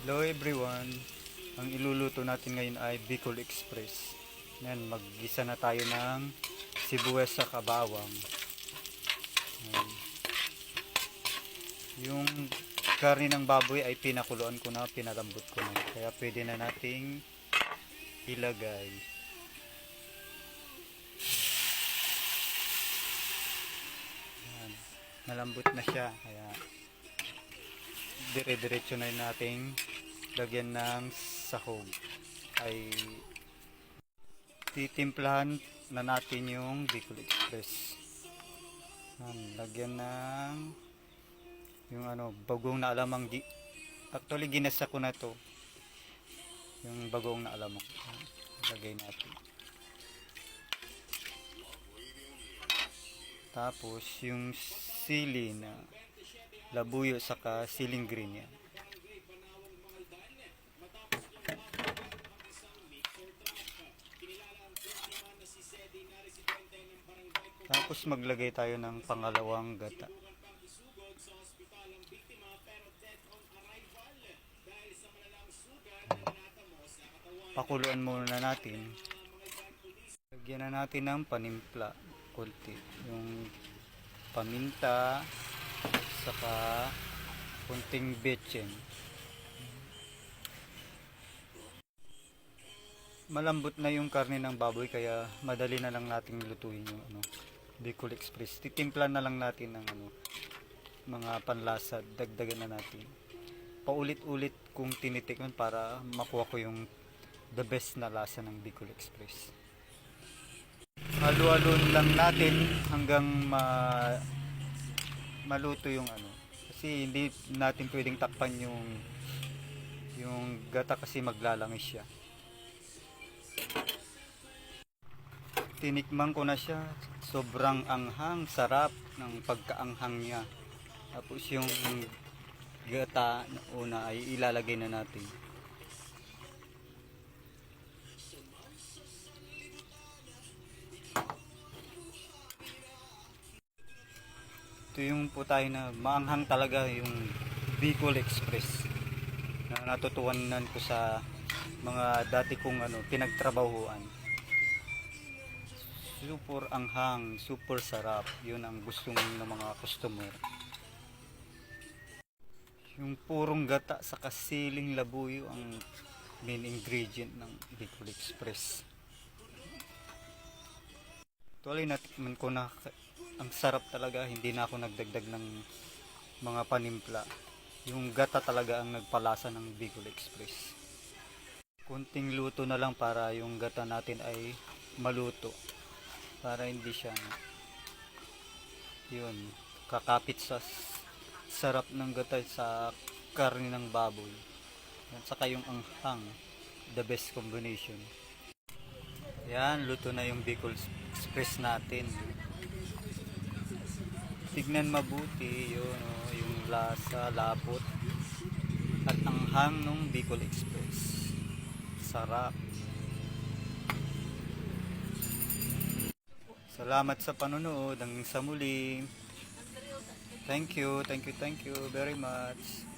Hello everyone, ang iluluto natin ngayon ay Bicol Express. Yan, maggisa na tayo ng sibuyas sa kabawang. Yan. Yung karne ng baboy ay pinakuluan ko na, pinalambot ko na. Kaya pwede na nating ilagay. Yan. Malambot na siya, kaya dire-diretso na nating lagyan ng sahog. Ay titimplahan na natin yung Bicol Express. Lagyan ng yung bagong na alamang actually ginasa ko na to, yung bagong na alamang lagay natin. Tapos yung sili na labuyo saka siling green yan. Tapos maglagay tayo ng pangalawang gata. Pakuluan muna natin. Lagyan na natin ng panimpla konti, yung paminta saka kunting betchin. Malambot na yung karne ng baboy, kaya madali na lang nating lutuin yung Bicol Express. Titimpla na lang natin ng mga panlasa, dagdagan na natin. Paulit-ulit kung tinitikman para makuha ko yung the best na lasa ng Bicol Express. Halu-halun lang natin hanggang maluto yung kasi hindi natin pwedeng takpan yung gata kasi maglalangis siya. Tinikman ko na siya, sobrang anghang, sarap ng pagkaanghang niya. Tapos yung gata na una ay ilalagay na natin. Ito yung po tayo na maanghang talaga, yung Bicol Express na natutuwanan ko sa mga dati kong pinagtrabahuan. Super anghang, super sarap. Yun ang gusto ng mga customer. Yung purong gata sa kasiling labuyo ang main ingredient ng Bicol Express. Actually natikman ko na, ang sarap talaga, hindi na ako nagdagdag ng mga panimpla. Yung gata talaga ang nagpalasa ng Bicol Express. Kunting luto na lang para yung gata natin ay maluto, para hindi siya kakapit sa sarap ng gata sa karne ng baboy. Yan, saka yung anghang, the best combination. Yan, luto na yung Bicol Express natin. Tignan mabuti yung lasa, lapot at anghang ng Bicol Express. Sarap. Salamat sa panonood. Hanggang sa muli. Thank you very much.